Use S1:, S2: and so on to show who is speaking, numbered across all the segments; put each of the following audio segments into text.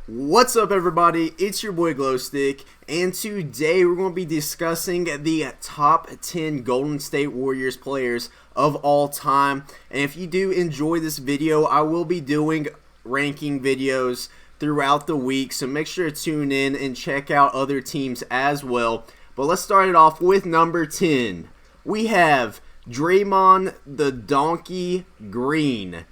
S1: What's up, everybody? It's your boy GlowStick, and today we're going to be discussing the top 10 Golden State Warriors players of all time. And if you do enjoy this video, I will be doing ranking videos throughout the week, so make sure to tune in and check out other teams as well. But let's start it off with number 10. We have Draymond the Donkey Green.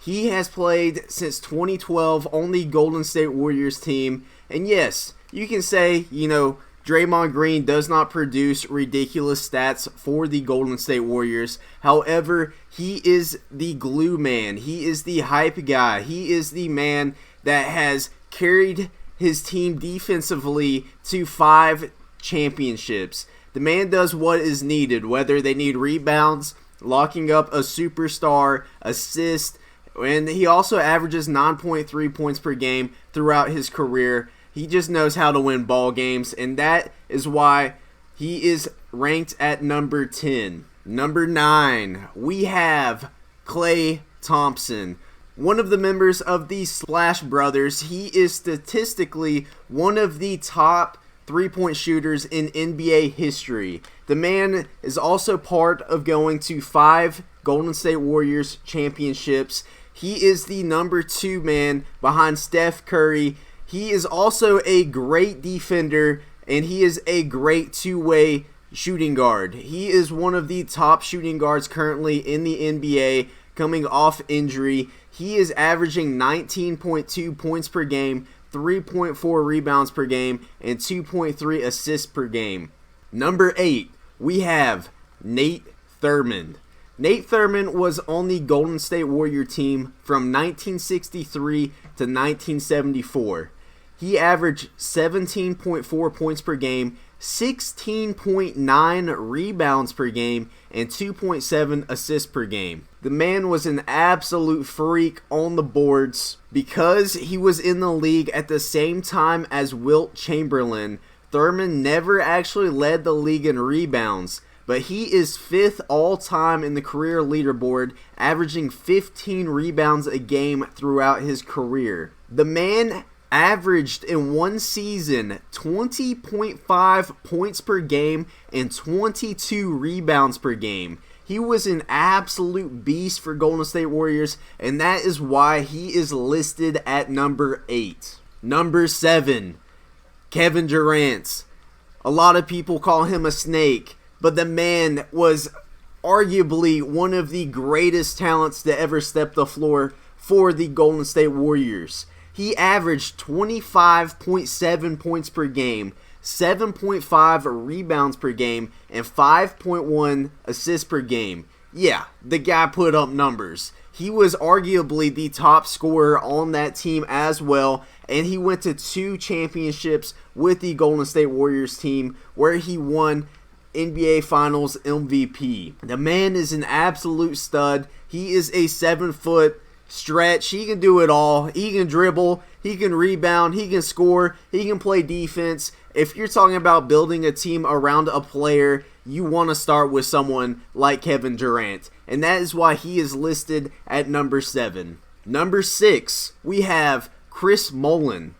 S1: He has played since 2012 on the Golden State Warriors team. And yes, you can say, Draymond Green does not produce ridiculous stats for the Golden State Warriors. However, he is the glue man. He is the hype guy. He is the man that has carried his team defensively to 5 championships. The man does what is needed, whether they need rebounds, locking up a superstar, assist, and he also averages 9.3 points per game throughout his career. He just knows how to win ball games, and that is why he is ranked at number 10. Number 9, we have Klay Thompson. One of the members of the Splash Brothers. He is statistically one of the top three-point shooters in NBA history. The man is also part of going to 5 Golden State Warriors championships. He is the number 2 man behind Steph Curry. He is also a great defender, and he is a great two-way shooting guard. He is one of the top shooting guards currently in the NBA, coming off injury. He is averaging 19.2 points per game, 3.4 rebounds per game, and 2.3 assists per game. Number 8, we have Nate Thurmond. Nate Thurmond was on the Golden State Warrior team from 1963 to 1974. He averaged 17.4 points per game, 16.9 rebounds per game, and 2.7 assists per game. The man was an absolute freak on the boards. Because he was in the league at the same time as Wilt Chamberlain, Thurmond never actually led the league in rebounds, but he is 5th all-time in the career leaderboard, averaging 15 rebounds a game throughout his career. The man averaged in one season 20.5 points per game and 22 rebounds per game. He was an absolute beast for Golden State Warriors, and that is why he is listed at number 8. Number 7, Kevin Durant. A lot of people call him a snake, but the man was arguably one of the greatest talents to ever step the floor for the Golden State Warriors. He averaged 25.7 points per game, 7.5 rebounds per game, and 5.1 assists per game. Yeah, the guy put up numbers. He was arguably the top scorer on that team as well, and he went to 2 championships with the Golden State Warriors team where he won NBA Finals MVP. The man is an absolute stud. He is a 7-foot stretch. He can do it all. He can dribble, he can rebound, he can score, he can play defense. If you're talking about building a team around a player, you want to start with someone like Kevin Durant, and that is why he is listed at number 7. Number 6, we have Chris Mullin.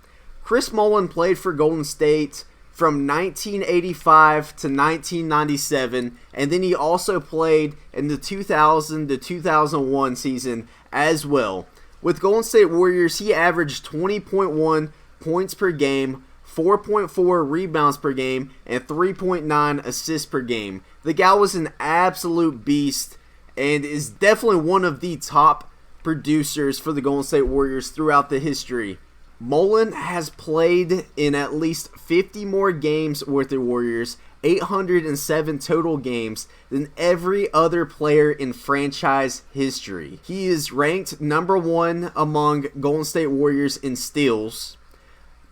S1: Chris Mullin played for Golden State from 1985 to 1997, and then he also played in the 2000 to 2001 season as well. With Golden State Warriors, he averaged 20.1 points per game, 4.4 rebounds per game, and 3.9 assists per game. The guy was an absolute beast and is definitely one of the top producers for the Golden State Warriors throughout the history. Mullin has played in at least 50 more games with the Warriors, 807 total games, than every other player in franchise history. He is ranked number 1 among Golden State Warriors in steals,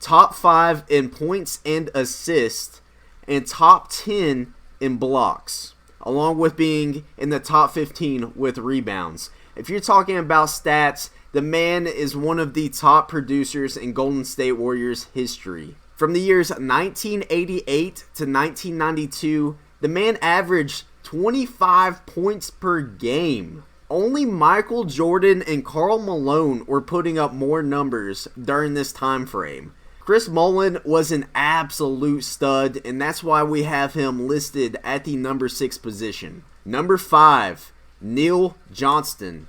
S1: top 5 in points and assists, and top 10 in blocks, along with being in the top 15 with rebounds. If you're talking about stats, the man is one of the top producers in Golden State Warriors history. From the years 1988 to 1992, the man averaged 25 points per game. Only Michael Jordan and Karl Malone were putting up more numbers during this time frame. Chris Mullin was an absolute stud, and that's why we have him listed at the number 6 position. Number 5, Neil Johnston.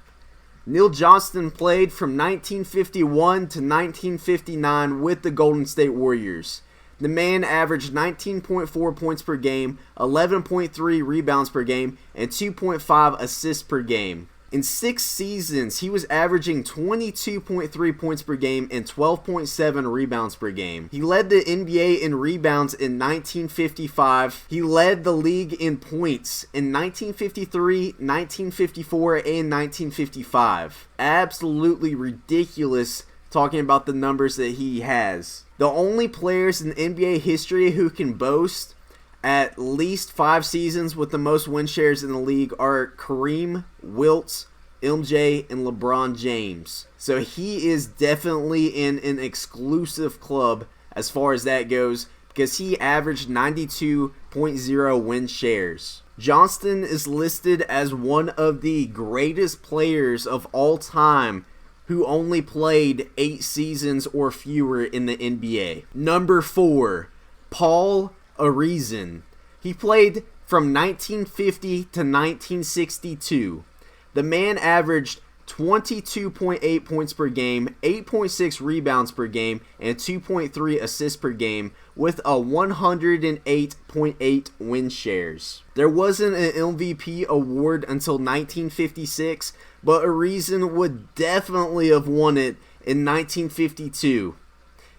S1: Neil Johnston played from 1951 to 1959 with the Golden State Warriors. The man averaged 19.4 points per game, 11.3 rebounds per game, and 2.5 assists per game. In 6 seasons, he was averaging 22.3 points per game and 12.7 rebounds per game. He led the NBA in rebounds in 1955. He led the league in points in 1953, 1954, and 1955. Absolutely ridiculous talking about the numbers that he has. The only players in NBA history who can boast at least 5 seasons with the most win shares in the league are Kareem, Wilt, MJ, and LeBron James. So he is definitely in an exclusive club as far as that goes, because he averaged 92.0 win shares. Johnston is listed as one of the greatest players of all time who only played 8 seasons or fewer in the NBA. Number 4, Paul Arizin. He played from 1950 to 1962. The man averaged 22.8 points per game, 8.6 rebounds per game, and 2.3 assists per game with a 108.8 win shares. There wasn't an MVP award until 1956, but Arizin would definitely have won it in 1952.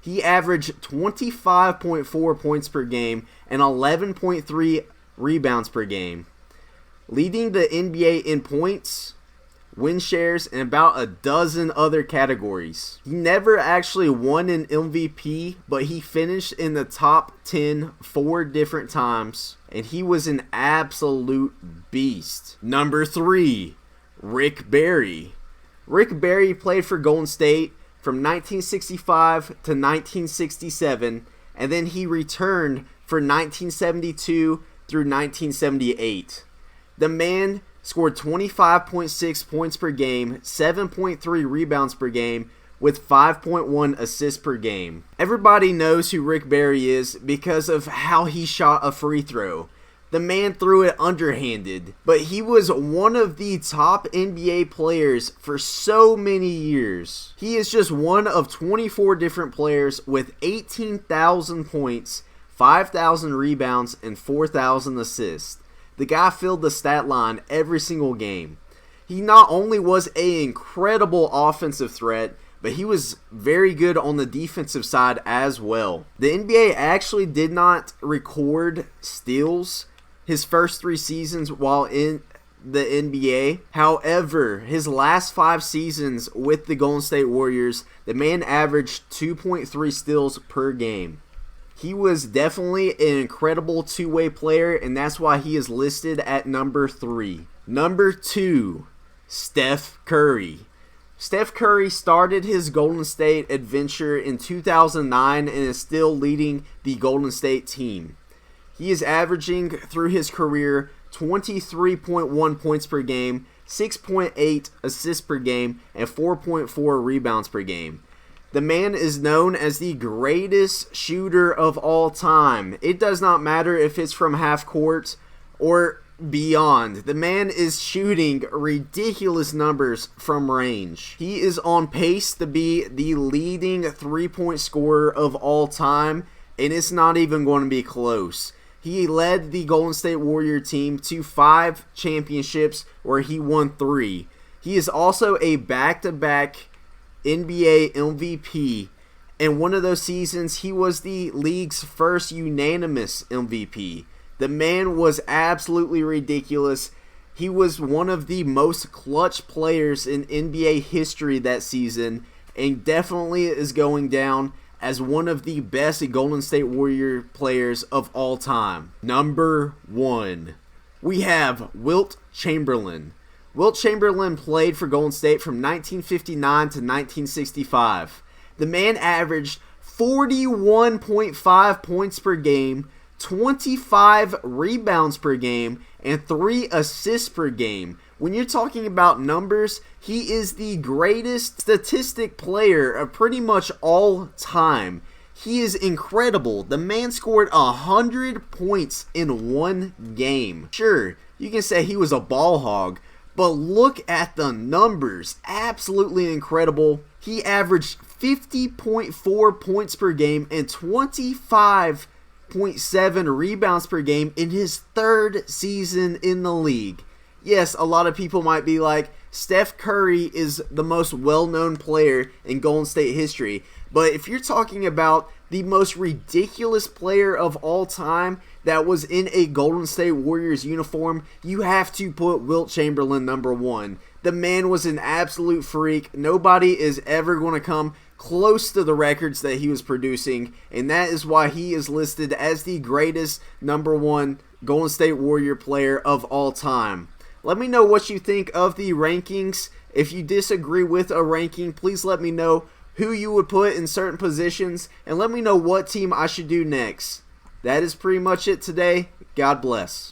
S1: He averaged 25.4 points per game and 11.3 rebounds per game, leading the NBA in points, win shares, and about a dozen other categories. He never actually won an MVP, but he finished in the top 10 4 different times, and he was an absolute beast. Number 3, Rick Barry. Rick Barry played for Golden State from 1965 to 1967, and then he returned for 1972 through 1978. The man scored 25.6 points per game, 7.3 rebounds per game, with 5.1 assists per game. Everybody knows who Rick Barry is because of how he shot a free throw. The man threw it underhanded, but he was one of the top NBA players for so many years. He is just one of 24 different players with 18,000 points, 5,000 rebounds, and 4,000 assists. The guy filled the stat line every single game. He not only was an incredible offensive threat, but he was very good on the defensive side as well. The NBA actually did not record steals his first 3 seasons while in the NBA. However, his last 5 seasons with the Golden State Warriors, the man averaged 2.3 steals per game. He was definitely an incredible two-way player, and that's why he is listed at number 3. Number 2, Steph Curry. Steph Curry started his Golden State adventure in 2009 and is still leading the Golden State team. He is averaging through his career 23.1 points per game, 6.8 assists per game, and 4.4 rebounds per game. The man is known as the greatest shooter of all time. It does not matter if it's from half court or beyond. The man is shooting ridiculous numbers from range. He is on pace to be the leading 3-point scorer of all time, and it's not even going to be close. He led the Golden State Warrior team to 5 championships where he won 3. He is also a back-to-back NBA MVP. In one of those seasons, he was the league's first unanimous MVP. The man was absolutely ridiculous. He was one of the most clutch players in NBA history that season, and definitely is going down as one of the best Golden State Warrior players of all time. Number 1, we have Wilt Chamberlain. Wilt Chamberlain played for Golden State from 1959 to 1965. The man averaged 41.5 points per game, 25 rebounds per game, and 3 assists per game, When you're talking about numbers, he is the greatest statistic player of pretty much all time. He is incredible. The man scored 100 points in one game. Sure, you can say he was a ball hog, but look at the numbers. Absolutely incredible. He averaged 50.4 points per game and 25.7 rebounds per game in his third season in the league. Yes, a lot of people might be like, Steph Curry is the most well-known player in Golden State history. But if you're talking about the most ridiculous player of all time that was in a Golden State Warriors uniform, you have to put Wilt Chamberlain number one. The man was an absolute freak. Nobody is ever going to come close to the records that he was producing, and that is why he is listed as the greatest number one Golden State Warrior player of all time. Let me know what you think of the rankings. If you disagree with a ranking, please let me know who you would put in certain positions, and let me know what team I should do next. That is pretty much it today. God bless.